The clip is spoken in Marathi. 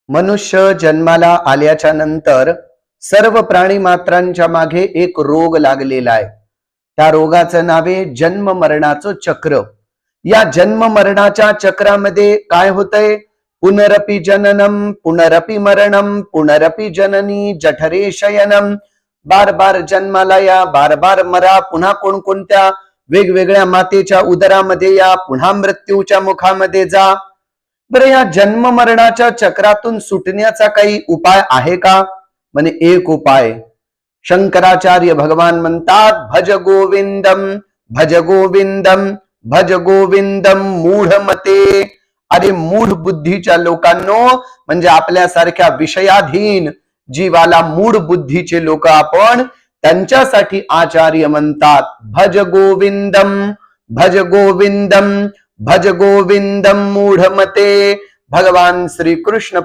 मनुष्य जन्माला आल्याच्या नंतर सर्व प्राणी मात्रांच्या मागे एक रोग लागलेला आहे. त्या रोगाचं नाव आहे जन्म मरणाचं चक्र. या जन्म मरणाच्या चक्रामध्ये काय होतंय? पुनरपि जननम पुनरपि मरणम पुनरपि जननी जठरे शयनम. बार बार जन्माला या, बार बार मरा, पुन्हा कोणकोणत्या वेगवेगळ्या मातेच्या उदरामध्ये या, पुन्हा मृत्यूच्या मुखामध्ये जा. बरं, या जन्म मरणाच्या चक्रातून सुटण्याचा काही उपाय आहे का? म्हणे एक उपाय. शंकराचार्य भगवान म्हणतात, भज गोविंदम भज गोविंदम भज गोविंदम मूढ मते. अरे मूढ बुद्धीच्या लोकांनो, म्हणजे आपल्यासारख्या विषयाधीन जीवाला मूढ बुद्धीचे लोक आपण, त्यांच्यासाठी आचार्य म्हणतात भज गोविंदम भज गोविंदम भज गोविंदम मूढ मते. भगवान श्री कृष्ण